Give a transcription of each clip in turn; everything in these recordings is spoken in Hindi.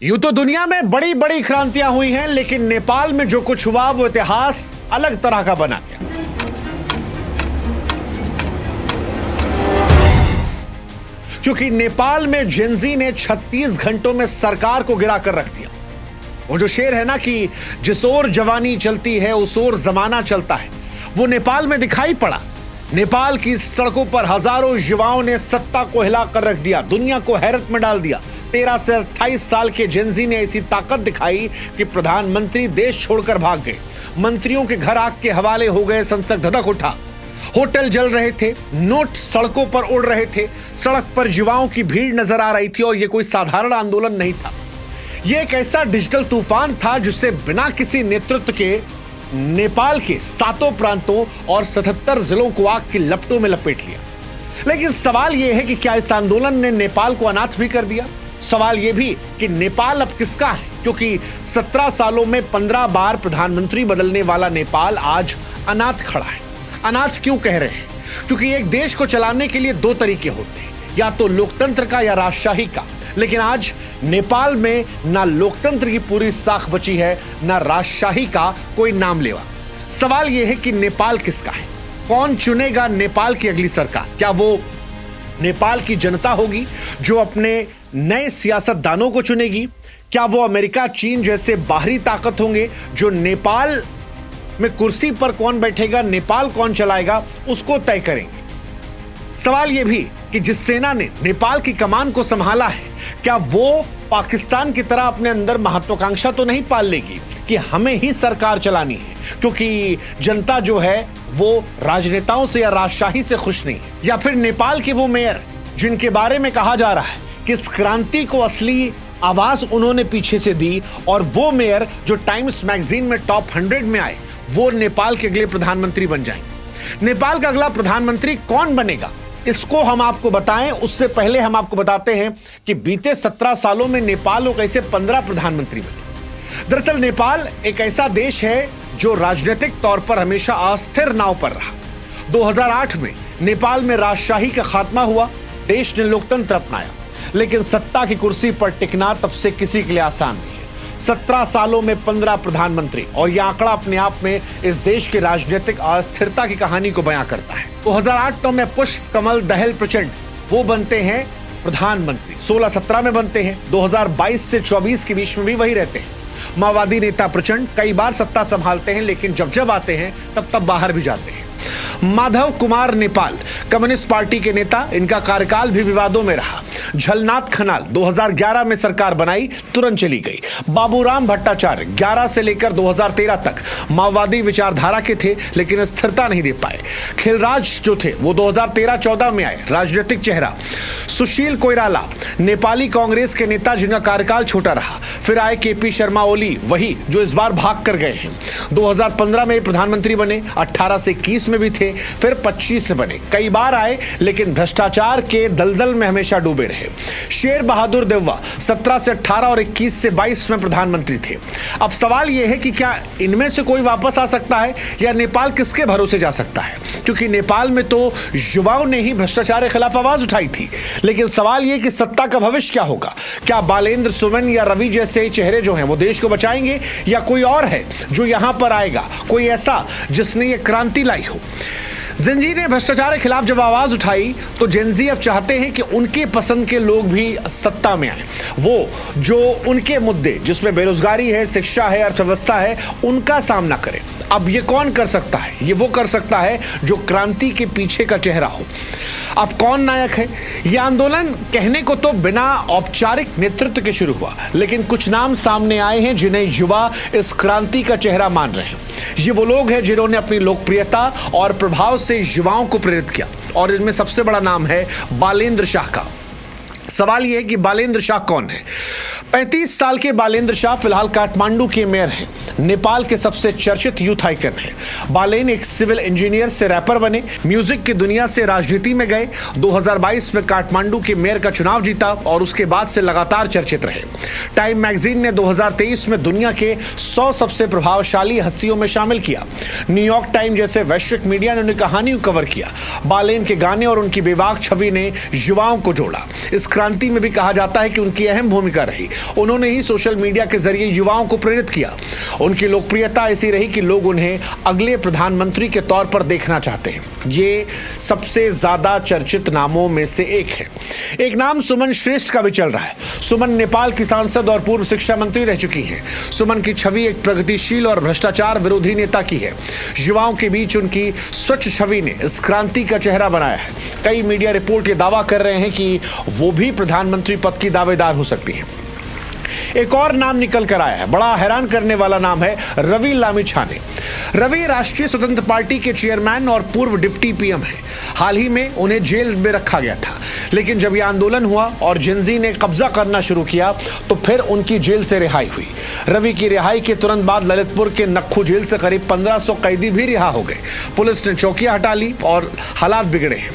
यूं तो दुनिया में बड़ी बड़ी क्रांतियां हुई हैं, लेकिन नेपाल में जो कुछ हुआ वो इतिहास अलग तरह का बना गया। क्योंकि नेपाल में जेनजी ने 36 घंटों में सरकार को गिरा कर रख दिया। वो जो शेर है ना कि जिस ओर जवानी चलती है उस ओर जमाना चलता है, वो नेपाल में दिखाई पड़ा। नेपाल की सड़कों पर हजारों युवाओं ने सत्ता को हिला कर रख दिया, दुनिया को हैरत में डाल दिया। 13 से 28 साल के जेनजी ने ऐसी ताकत दिखाई कि प्रधानमंत्री देश छोड़कर भाग गए, मंत्रियों के घर आग के हवाले हो गए, संसद धधक उठा, होटल जल रहे थे, नोट सड़कों पर उड़ रहे थे, सड़क पर युवाओं की भीड़ नजर आ रही थी। और यह कोई साधारण आंदोलन नहीं था, यह एक ऐसा डिजिटल तूफान था जिसे बिना किसी नेतृत्व के नेपाल के 7 प्रांतों और 77 जिलों को आग की लपटों में लपेट लिया। लेकिन सवाल यह है कि क्या इस आंदोलन ने नेपाल को अनाथ भी कर दिया? सवाल यह भी कि नेपाल अब किसका है, क्योंकि 17 सालों में 15 बार प्रधानमंत्री बदलने वाला नेपाल आज अनाथ खड़ा है। अनाथ क्यों कह रहे हैं? क्योंकि एक देश को चलाने के लिए 2 तरीके होते हैं, या तो लोकतंत्र का या राजशाही का। लेकिन आज नेपाल में ना लोकतंत्र की पूरी साख बची है, ना राजशाही का कोई नाम लेवा। सवाल यह है कि नेपाल किसका है? कौन चुनेगा नेपाल की अगली सरकार? क्या वो नेपाल की जनता होगी जो अपने नए सियासतदानों को चुनेगी? क्या वो अमेरिका, चीन जैसे बाहरी ताकत होंगे जो नेपाल में कुर्सी पर कौन बैठेगा, नेपाल कौन चलाएगा, उसको तय करेंगे? सवाल यह भी कि जिस सेना ने नेपाल की कमान को संभाला है, क्या वो पाकिस्तान की तरह अपने अंदर महत्वाकांक्षा तो नहीं पाल लेगी कि हमें ही सरकार चलानी है, क्योंकि जनता जो है वो राजनेताओं से या राजशाही से खुश नहीं है? या फिर नेपाल के वो मेयर जिनके बारे में कहा जा रहा है कि इस क्रांति को असली आवाज उन्होंने पीछे से दी, और वो मेयर जो टाइम्स मैगजीन में टॉप 100 में आए, वो नेपाल के अगले प्रधानमंत्री बन जाएंगे। नेपाल का अगला प्रधानमंत्री कौन बनेगा, इसको हम आपको बताएं उससे पहले हम आपको बताते हैं कि बीते 17 सालों में नेपाल को कैसे 15 प्रधानमंत्री बने। दरअसल नेपाल एक ऐसा देश है जो राजनीतिक तौर पर हमेशा अस्थिर नाव पर रहा। 2008 में नेपाल में राजशाही का खात्मा हुआ, देश ने लोकतंत्र अपनाया, लेकिन सत्ता की कुर्सी पर टिकना तब से किसी के लिए आसान नहीं है। 17 सालों में 15 प्रधानमंत्री, और यह आंकड़ा अपने आप में इस देश की राजनीतिक अस्थिरता की कहानी को बयां करता है। 2008 में पुष्प कमल दहल प्रचंड वो बनते हैं प्रधानमंत्री, 16-17 में बनते हैं, 2022 से 24 के बीच में भी वही रहते हैं। माओवादी नेता प्रचंड कई बार सत्ता संभालते हैं, लेकिन जब आते हैं तब बाहर भी जाते हैं। माधव कुमार नेपाल कम्युनिस्ट पार्टी के नेता, इनका कार्यकाल भी विवादों में रहा। झलनाथ खनाल 2011 में सरकार बनाई, तुरंत चली गई। बाबूराम भट्टाचार्य 11 से लेकर 2013 तक माओवादी विचारधारा के थे, लेकिन स्थिरता नहीं दे पाए। खिलराज जो थे वो 2013-14 में आए, राजनीतिक चेहरा। सुशील कोइराला नेपाली कांग्रेस के नेता जिनका कार्यकाल छोटा रहा। फिर आए केपी शर्मा ओली, वही जो इस बार भाग कर गए हैं। 2015 में प्रधानमंत्री बने, 18 से 21 में भी थे, फिर 25 से बने। कई बार आए, लेकिन भ्रष्टाचार के दलदल में हमेशा डूबे रहे। शेर बहादुर देववा 17 से 18 और 21 से 22 में प्रधानमंत्री थे। अब सवाल यह है कि क्या इनमें से कोई वापस आ सकता है, या नेपाल किसके भरोसे जा सकता है? क्योंकि नेपाल में तो युवाओं ने ही भ्रष्टाचार के खिलाफ आवाज उठाई थी। लेकिन सवाल यह कि सत्ता का भविष्य क्या होगा? क्या बालेंद्र सुमन या रवि जैसे चेहरे जो हैं वो देश को बचाएंगे, या कोई और है जो यहां पर आएगा, कोई ऐसा जिसने ये क्रांति लाई हो? जेनजी ने भ्रष्टाचार के खिलाफ जब आवाज उठाई तो जेनजी अब चाहते हैं कि उनके पसंद के लोग भी सत्ता में आए, वो जो उनके मुद्दे जिसमें बेरोजगारी है, शिक्षा है, अर्थव्यवस्था है, उनका सामना करें। अब ये कौन कर सकता है? ये वो कर सकता है जो क्रांति के पीछे का चेहरा हो। अब कौन नायक है? यह आंदोलन कहने को तो बिना औपचारिक नेतृत्व के शुरू हुआ, लेकिन कुछ नाम सामने आए हैं जिन्हें युवा इस क्रांति का चेहरा मान रहे हैं। ये वो लोग हैं जिन्होंने अपनी लोकप्रियता और प्रभाव से युवाओं को प्रेरित किया, और इनमें सबसे बड़ा नाम है बालेंद्र शाह का। सवाल यह है कि बालेंद्र शाह कौन है? 35 साल के बालेंद्र शाह फिलहाल काठमांडू के मेयर हैं। नेपाल के सबसे चर्चित यूथ आइकन हैं। बालेन एक सिविल इंजीनियर से रैपर बने, म्यूजिक की दुनिया से राजनीति में गए, 2022 में काठमांडू के मेयर का चुनाव जीता और उसके बाद से लगातार चर्चित रहे। टाइम मैगजीन ने 2023 में दुनिया के 100 सबसे प्रभावशाली हस्तियों में शामिल किया। न्यूयॉर्क टाइम जैसे वैश्विक मीडिया ने उनकी कहानी को कवर किया। बालेन के गाने और उनकी बेबाक छवि ने युवाओं को जोड़ा। इस क्रांति में भी कहा जाता है कि उनकी अहम भूमिका रही। उन्होंने ही सोशल मीडिया के जरिए युवाओं को प्रेरित किया। उनकी लोकप्रियता ऐसी रही कि लोग उन्हें अगले प्रधानमंत्री के तौर पर देखना चाहते हैं। ये सबसे ज्यादा चर्चित नामों में से एक है। एक नाम सुमन श्रेष्ठ का भी चल रहा है। सुमन नेपाल की सांसद और पूर्व शिक्षा मंत्री रह चुकी हैं। सुमन की छवि एक प्रगतिशील और भ्रष्टाचार विरोधी नेता की है। युवाओं के बीच उनकी स्वच्छ छवि ने इस क्रांति का चेहरा बनाया है। कई मीडिया रिपोर्ट ये दावा कर रहे हैं कि वो भी प्रधानमंत्री पद की दावेदार हो सकती हैं। एक और नाम निकल कर आया है। बड़ा हैरान करने वाला नाम है रवि लामिछाने। रवि राष्ट्रीय स्वतंत्र पार्टी के चेयरमैन और पूर्व डिप्टी पीएम हैं। हाल ही में उन्हें जेल में रखा गया था, लेकिन जब यह आंदोलन हुआ और जेनजी ने कब्जा करना शुरू किया तो फिर उनकी जेल से रिहाई हुई। रवि की रिहाई के तुरंत बाद ललितपुर के नक्खू जेल से करीब 1500 कैदी भी रिहा हो गए। पुलिस ने चौकियां हटा ली और हालात बिगड़े हैं।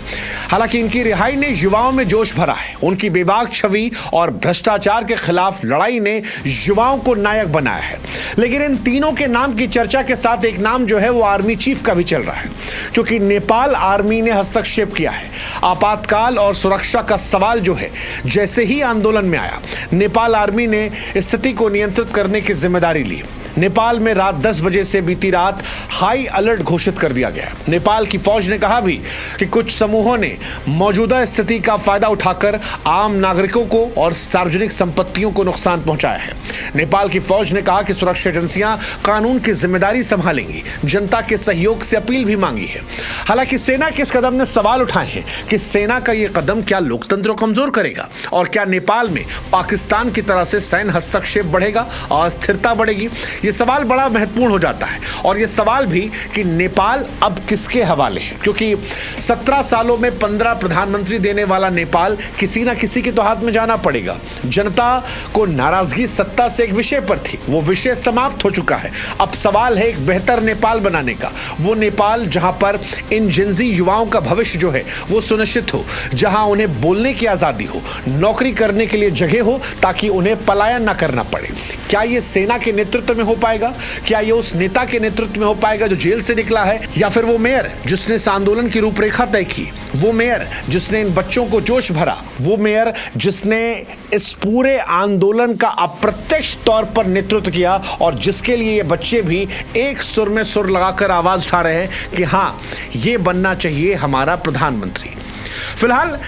हालांकि इनकी रिहाई ने युवाओं में जोश भरा है। उनकी बेबाक छवि और भ्रष्टाचार के खिलाफ लड़ाई ने युवाओं को नायक बनाया है। लेकिन इन तीनों के नाम की चर्चा के साथ एक नाम जो है वो आर्मी चीफ का भी चल रहा है, क्योंकि नेपाल आर्मी ने हस्तक्षेप किया है। आपातकाल और सुरक्षा का सवाल जो है, जैसे ही आंदोलन में आया, नेपाल आर्मी ने स्थिति को नियंत्रित करने की जिम्मेदारी ली। नेपाल में रात 10 बजे से बीती रात हाई अलर्ट घोषित कर दिया गया। नेपाल की फौज ने कहा भी कि कुछ समूहों ने मौजूदा स्थिति का फायदा उठाकर आम नागरिकों को और सार्वजनिक संपत्तियों को नुकसान पहुंचाया है। नेपाल की फौज ने कहा कि सुरक्षा एजेंसियां कानून की जिम्मेदारी संभालेंगी। जनता के सहयोग से अपील भी मांगी है। हालांकि सेना के इस कदम ने सवाल उठाए हैं कि सेना का यह कदम क्या लोकतंत्र को कमजोर करेगा और क्या नेपाल में पाकिस्तान की तरह से सैन्य हस्तक्षेप बढ़ेगा, अस्थिरता बढ़ेगी। ये सवाल बड़ा महत्वपूर्ण हो जाता है। और ये सवाल भी कि नेपाल अब किसके हवाले है, क्योंकि 17 सालों में 15 प्रधानमंत्री देने वाला नेपाल किसी ना किसी के तो हाथ में जाना पड़ेगा। जनता को नाराजगी सत्ता से एक विषय पर थी, वो विषय समाप्त हो चुका है। अब सवाल है एक बेहतर नेपाल बनाने का, वो नेपाल जहां पर इन जिंजी युवाओं का भविष्य जो है वो सुनिश्चित हो, जहां उन्हें बोलने की आजादी हो, नौकरी करने के लिए जगह हो, ताकि उन्हें पलायन ना करना पड़े। क्या ये सेना के नेतृत्व में हो पाएगा? क्या ये उस नेता के नेतृत्व में हो पाएगा जो जेल से निकला है, या फिर वो मेयर जिसने इस आंदोलन की रूपरेखा तय की, वो मेयर जिसने इन बच्चों को जोश भरा, वो मेयर जिसने इस पूरे आंदोलन का अप्रत्यक्ष तौर पर नेतृत्व किया और जिसके लिए ये बच्चे भी एक सुर में सुर लगाकर आवाज उठा रहे हैं कि हां, ये बनना चाहिए हमारा प्रधानमंत्री। फिलहाल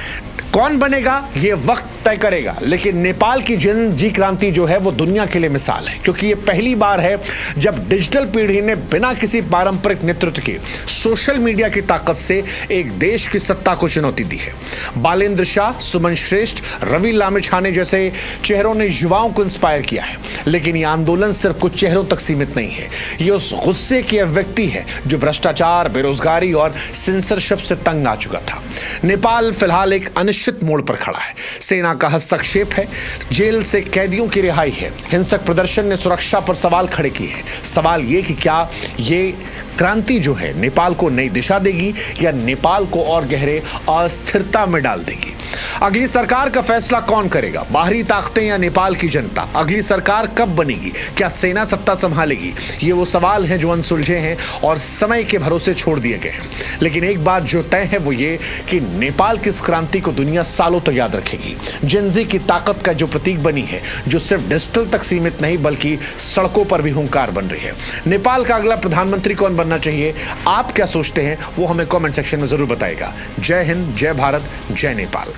कौन बनेगा ये वक्त तय करेगा, लेकिन नेपाल की जन जी क्रांति जो है वो दुनिया के लिए मिसाल है, क्योंकि ये पहली बार है जब डिजिटल पीढ़ी ने बिना किसी पारंपरिक नेतृत्व के सोशल मीडिया की ताकत से एक देश की सत्ता को चुनौती दी है। बालेंद्र शाह, सुमन श्रेष्ठ, रवि लामिछाने जैसे चेहरों ने युवाओं को इंस्पायर किया है। लेकिन ये आंदोलन सिर्फ कुछ चेहरों तक सीमित नहीं है। ये उस गुस्से की अभिव्यक्ति है जो भ्रष्टाचार, बेरोजगारी और सेंसरशिप से तंग आ चुका था। नेपाल फिलहाल एक अनिश्चित मोड़ पर खड़ा है। सेना का हस्तक्षेप है, जेल से कैदियों की रिहाई है, हिंसक प्रदर्शन ने सुरक्षा पर सवाल खड़े किए हैं। सवाल ये कि क्या ये क्रांति जो है नेपाल को नई दिशा देगी या नेपाल को और गहरे अस्थिरता में डाल देगी? अगली सरकार का फैसला कौन करेगा, बाहरी ताकतें या नेपाल की जनता? अगली सरकार कब बनेगी? क्या सेना सत्ता संभालेगी? ये वो सवाल हैं जो अनसुलझे हैं और समय के भरोसे छोड़ दिए गए हैं। लेकिन एक बात जो तय है वो ये कि नेपाल की इस क्रांति को दुनिया सालों तक याद रखेगी। जेनजी की ताकत का जो प्रतीक बनी है, जो सिर्फ डिजिटल तक सीमित नहीं बल्कि सड़कों पर भी हुंकार बन रही है। नेपाल का अगला प्रधानमंत्री कौन बनना चाहिए, आप क्या सोचते हैं वो हमें कमेंट सेक्शन में जरूर बताइएगा। जय हिंद, जय भारत, जय नेपाल।